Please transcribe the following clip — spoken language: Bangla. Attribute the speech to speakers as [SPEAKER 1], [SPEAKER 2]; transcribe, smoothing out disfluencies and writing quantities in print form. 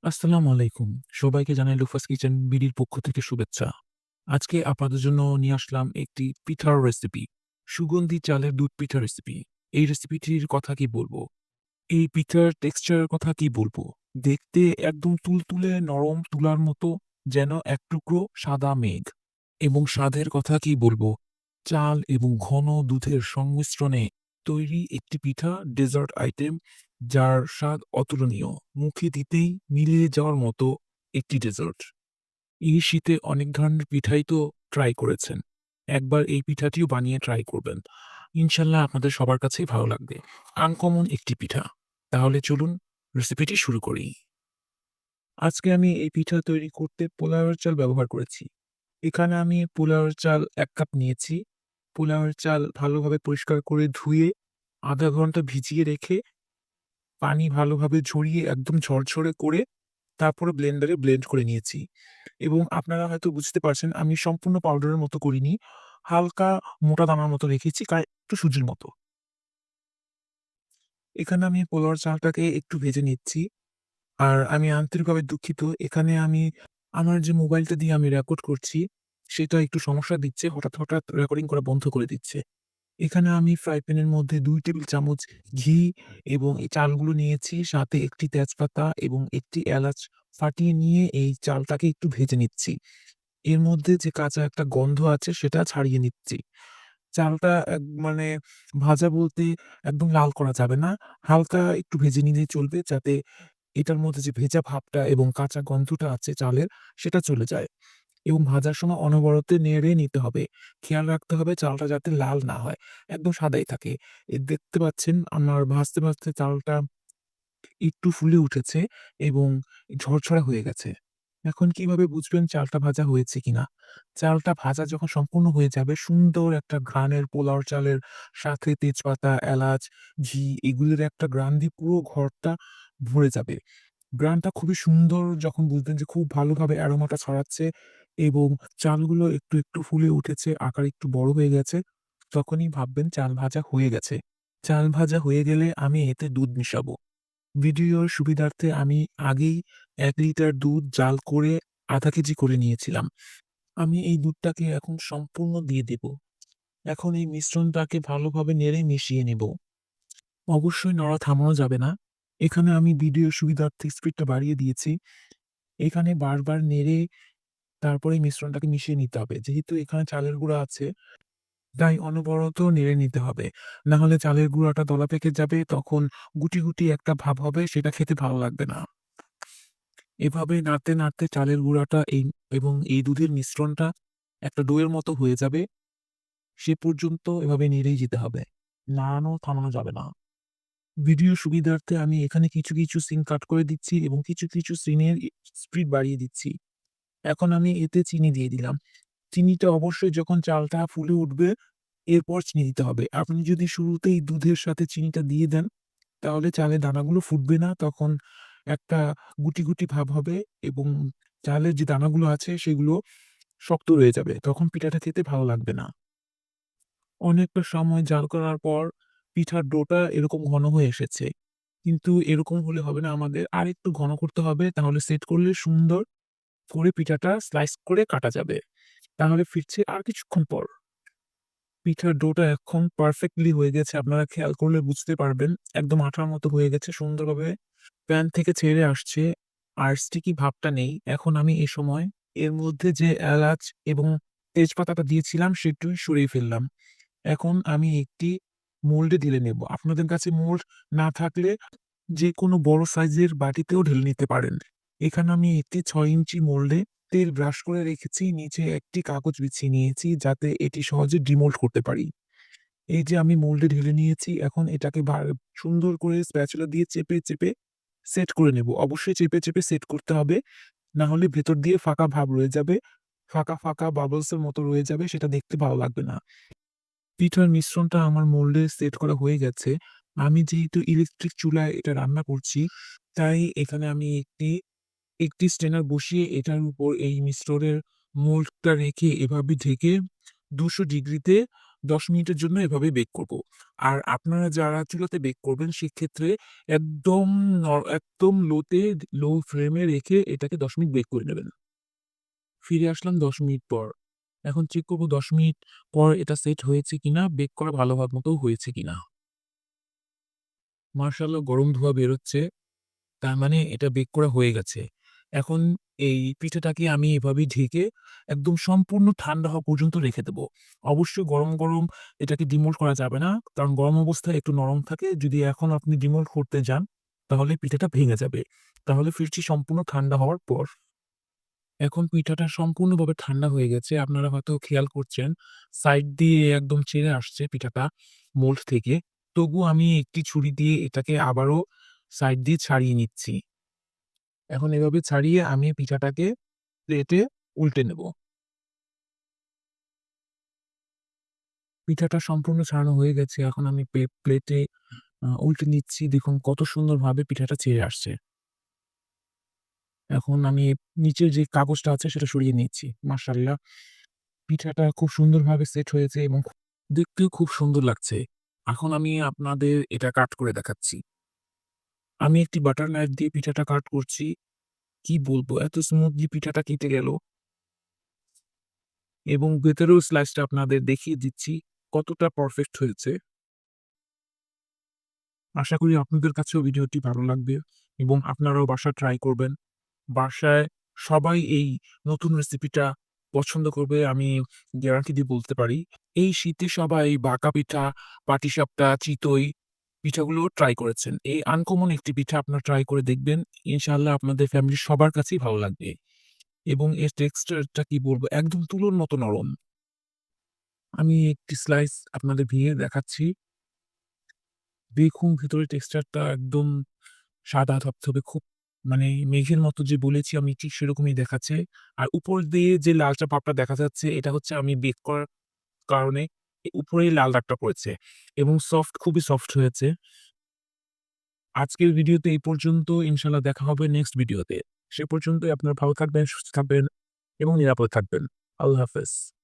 [SPEAKER 1] আসসালামু আলাইকুম। সবাইকে জানাই লুফাস কিচেন বিডির পক্ষ থেকে শুভেচ্ছা। আজকে আপনাদের জন্য নিয়ে আসলাম একটি পিঠার রেসিপি। সুগন্ধি চালের দুধ পিঠা রেসিপি। এই রেসিপিটির কথা কি বলবো? এই পিঠার টেক্সচার এর কথা কি বলবো? দেখতে একদম তুলতুলে নরম তুলার মতো, যেন এক টুকরো সাদা মেঘ। এবং স্বাদের কথা কি বলবো? চাল এবং ঘন দুধের সংমিশ্রণে তৈরি একটি পিঠা, ডেজার্ট আইটেম যার স্বাদ অতুলনীয়। মুখে দিতেই মিলিয়ে যাওয়ার মতো একটি ডেজার্ট। এই শীতে অনেক ধরনের পিঠাই তো ট্রাই করেছেন। একবার এই পিঠাটিও বানিয়ে ট্রাই করবেন। ইনশাল্লাহ আপনাদের সবার কাছেই ভালো লাগবে। আনকমন একটি পিঠা। তাহলে চলুন রেসিপিটি শুরু করি। আজকে আমি এই পিঠা তৈরি করতে পোলাওয়ের চাল ব্যবহার করেছি। এখানে আমি পোলাওয়ের চাল ১ কাপ নিয়েছি। পোলাওয়ের চাল ভালোভাবে পরিষ্কার করে ধুয়ে ০.৫ ঘন্টা ভিজিয়ে রেখে পানি ভালোভাবে ঝরিয়ে একদম ঝরঝরে করে তারপরে ব্লেন্ডারে ব্লেন্ড করে নিয়েছি। এবং আপনারা হয়তো বুঝতে পারছেন আমি সম্পূর্ণ পাউডারের মতো করিনি। হালকা মোটা দানার মতো রেখেছি, একটু সুজির মতো। এখানে আমি পোলাওর চালটাকে একটু ভেজে নিচ্ছি। আর আমি আন্তরিকভাবে দুঃখিত। এখানে আমার যে মোবাইলটা দিয়ে আমি রেকর্ড করছি, সেটা একটু সমস্যা দিচ্ছে। হঠাৎ রেকর্ডিং করা বন্ধ করে দিচ্ছে। এখানে আমি ফ্রাই প্যানের মধ্যে ২ টেবিল চামচ ঘি এবং এই চালগুলো নিয়েছি। সাথে একটি তেজপাতা এবং একটি এলাচ ফাটিয়ে নিয়ে এই চালটাকে একটু ভেজে নিচ্ছি। এর মধ্যে যে কাঁচা একটা গন্ধ আছে সেটা ছাড়িয়ে নিচ্ছি। চালটা মানে ভাজা বলতে একদম লাল করা যাবে না। হালকা একটু ভেজে নিলেই চলবে, যাতে এটার মধ্যে যে ভেজা ভাবটা এবং কাঁচা গন্ধটা আছে চালের, সেটা চলে যায়। এবং ভাজার সময় অনবরত নেড়ে নিতে হবে। খেয়াল রাখতে হবে চালটা যাতে লাল না হয়। একদম সাদাই থাকে। দেখতে পাচ্ছেন আমার ভাজতে চালটা একটু ফুলে উঠেছে এবং ঝরঝরা হয়ে গেছে। এখন কিভাবে বুঝবেন চালটা ভাজা হয়েছে কিনা? চালটা ভাজা যখন সম্পূর্ণ হয়ে যাবে, সুন্দর একটা ঘ্রাণের পোলাও চালের সাথে তেজপাতা, এলাচ, ঘি এগুলির একটা ঘ্রাণ দিয়ে পুরো ঘরটা ভরে যাবে। ঘ্রাণটা খুবই সুন্দর, যখন বুঝবেন যে খুব ভালোভাবে অ্যারোমাটা ছড়াচ্ছে এবং চালগুলো একটু ফুলে উঠেছে, আকার একটু বড় হয়ে গেছে, তখনই ভাববেন চাল ভাজা হয়ে গেছে। চাল ভাজা হয়ে গেলে আমি এতে দুধ মিশাবো। ভিডিওর সুবিধার্থে আমি আগেই ১ লিটার দুধ জাল করে ০.৫ কেজি করে নিয়েছিলাম। আমি এই দুধটাকে এখন সম্পূর্ণ দিয়ে দেব। এখন এই মিশ্রণটাকে ভালোভাবে নেড়ে মিশিয়ে নেব। অবশ্যই নড়া থামানো যাবে না। এখানে আমি ভিডিওর সুবিধার্থে স্পিডটা বাড়িয়ে দিয়েছি। এখানে বারবার নেড়ে তারপরে এই মিশ্রণটাকে মিশিয়ে নিতে হবে। যেহেতু এখানে চালের গুঁড়া আছে, তাই অনবরত নেড়ে নিতে হবে। না হলে চালের গুঁড়াটা দলা পেকে যাবে, তখন গুটি একটা ভাব হবে, সেটা খেতে ভালো লাগবে না। এভাবে নাড়তে চালের গুঁড়াটা এবং এই দুধের মিশ্রণটা একটা ডো-এর মতো হয়ে যাবে। সে পর্যন্ত এভাবে নেড়েই যেতে হবে। নাড়ানো থামানো যাবে না। ভিডিওর সুবিধার্থে আমি এখানে কিছু সিন কাট করে দিচ্ছি এবং কিছু সিনের স্পিড বাড়িয়ে দিচ্ছি। এখন আমি এতে চিনি দিয়ে দিলাম। চিনিটা অবশ্যই যখন চালটা ফুলে উঠবে, এরপর চিনি দিতে হবে। আপনি যদি শুরুতেই দুধের সাথে চিনিটা দিয়ে দেন, তাহলে চালের দানাগুলো ফুটবে না। তখন একটা গুটি ভাব হবে এবং চালের যে দানাগুলো আছে সেগুলো শক্ত রয়ে যাবে। তখন পিঠাটা খেতে ভালো লাগবে না। অনেকটা সময় জাল করার পর পিঠার ডোটা এরকম ঘন হয়ে এসেছে। কিন্তু এরকম হলে হবে না, আমাদের আরেকটু ঘন করতে হবে। তাহলে সেট করলে সুন্দর করে পিঠাটা স্লাইস করে কাটা যাবে। তাহলে ফিরছি আর কিছুক্ষণ পর। পিঠার ডোটা এখন পারফেক্টলি হয়ে গেছে। আপনারা খেয়াল করলে বুঝতে পারবেন। একদম আঠার মতো হয়ে গেছে। সুন্দরভাবে প্যান থেকে ছেড়ে আসছে। আর স্টিকি ভাবটা নেই। এখন আমি এ সময় এর মধ্যে যে এলাচ এবং তেজপাতাটা দিয়েছিলাম সেটিও সরিয়ে ফেললাম। এখন আমি একটি মোল্ডে ঢেলে নেব। আপনাদের কাছে মোল্ড না থাকলে যেকোনো বড় সাইজের বাটিতেও ঢেলে নিতে পারেন। এখানে আমি একটি ৬ ইঞ্চি মোল্ডে তেল ব্রাশ করে রেখেছি। নিচে একটি কাগজ বিছিয়ে নিয়েছি যাতে এটি সহজে ডিমোল্ড করতে পারি। এই যে আমি মোল্ডে ঢেলে নিয়েছি, এখন এটাকে সুন্দর করে স্প্যাচুলা দিয়ে চেপে সেট করে নেব। অবশ্যই চেপে সেট করতে হবে। না হলে ভেতর দিয়ে ফাঁকা ভাব রয়ে যাবে। ফাঁকা বাবলস এর মতো রয়ে যাবে, সেটা দেখতে ভালো লাগবে না। পিঠার মিশ্রণটা আমার মোল্ডে সেট করা হয়ে গেছে। আমি যেহেতু ইলেকট্রিক চুলায় এটা রান্না করছি, তাই এখানে আমি একটি স্ট্রেনার বসিয়ে এটার উপর এই মিশ্রণের মোল্ডটা রেখে এভাবে ঢেকে ২০০ ডিগ্রিতে ১০ মিনিটের জন্য এভাবে বেক করব। আর আপনারা যারা চুলাতে বেক করবেন সেক্ষেত্রে একদম একদম লো ফ্লেমে রেখে এটাকে ১০ মিনিট বেক করে নেবেন। ফিরে আসলাম ১০ মিনিট পর। এখন চেক করব ১০ মিনিট পর এটা সেট হয়েছে কিনা, বেক করা ভালো মতো হয়েছে কিনা। মাশাআল্লাহ গরম ধোঁয়া বেরোচ্ছে। তার মানে এটা বেক করা হয়ে গেছে। এখন এই পিঠাটাকে আমি এভাবেই ঢেকে একদম সম্পূর্ণ ঠান্ডা হওয়া পর্যন্ত রেখে দেব। অবশ্যই গরম এটাকে ডিমোল্ড করা যাবে না। কারণ গরম অবস্থায় একটু নরম থাকে। যদি এখন আপনি ডিমোল্ড করতে যান, তাহলে পিঠাটা ভেঙে যাবে। তাহলে ফিরছি সম্পূর্ণ ঠান্ডা হওয়ার পর। এখন পিঠাটা সম্পূর্ণভাবে ঠান্ডা হয়ে গেছে। আপনারা হয়তো খেয়াল করছেন, সাইড দিয়ে একদম ছেড়ে আসছে পিঠাটা মোল্ড থেকে। তবুও আমি একটি ছুরি দিয়ে এটাকে আবারও সাইড দিয়ে ছাড়িয়ে নিচ্ছি। এখন এভাবে ছাড়িয়ে আমি পিঠাটাকে প্লেটে উল্টে নেব। পিঠাটা সম্পূর্ণ ছাড়ানো হয়ে গেছে। এখন আমি প্লেটে উল্টে নিচ্ছি। দেখুন কত সুন্দরভাবে পিঠাটা ছেড়ে আসছে। এখন আমি নিচের যে কাগজটা আছে সেটা সরিয়ে নিচ্ছি। মাশাআল্লাহ পিঠাটা খুব সুন্দরভাবে সেট হয়েছে এবং দেখতেও খুব সুন্দর লাগছে। এখন আমি আপনাদের এটা কাট করে দেখাচ্ছি। আমি একটি বাটার নাইফ দিয়ে পিঠাটা কাট করছি। কি বলবো? এত স্মুথলি পিঠাটা কেটে গেল এবং ভেতরেও স্লাইসটা আপনাদের দেখিয়ে দিচ্ছি কতটা পারফেক্ট হয়েছে। আশা করি আপনাদের কাছেও ভিডিওটি ভালো লাগবে এবং আপনারাও বাসায় ট্রাই করবেন। বাসায় সবাই এই নতুন রেসিপিটা পছন্দ করবে আমি গ্যারান্টি দিয়ে বলতে পারি। এই শীতে সবাই বাঁকা পিঠা, পাটিসাপটা, চিতই পিঠাগুলো ট্রাই করেছেন। এই আনকমন একটি পিঠা আপনারা ট্রাই করে দেখবেন। ইনশাআল্লাহ আপনাদের ফ্যামিলির সবার কাছেই ভালো লাগবে এবং এর টেক্সচারটা কি বলবো একদম তুলোর মতো নরম। আমি একটি স্লাইস আপনাদের ভেঙে দেখাচ্ছি। দেখুন ভেতরের টেক্সচারটা একদম সাদা ধবধবে খুব মানে মেঘের মতো যে বলেছি আমি ঠিক সেরকমই দেখাচ্ছে। আর উপর দিয়ে যে লালচা ভাবটা দেখা যাচ্ছে এটা হচ্ছে আমি বেক করার কারণে উপরেই লাল দাগটা পড়েছে এবং খুবই সফট হয়েছে। আজকের ভিডিওতে এই পর্যন্ত। ইনশাআল্লাহ দেখা হবে নেক্সট ভিডিওতে। সে পর্যন্তই আপনারা ভালো থাকবেন, সুস্থ থাকবেন এবং নিরাপদে থাকবেন। আল্লাহ হাফেজ।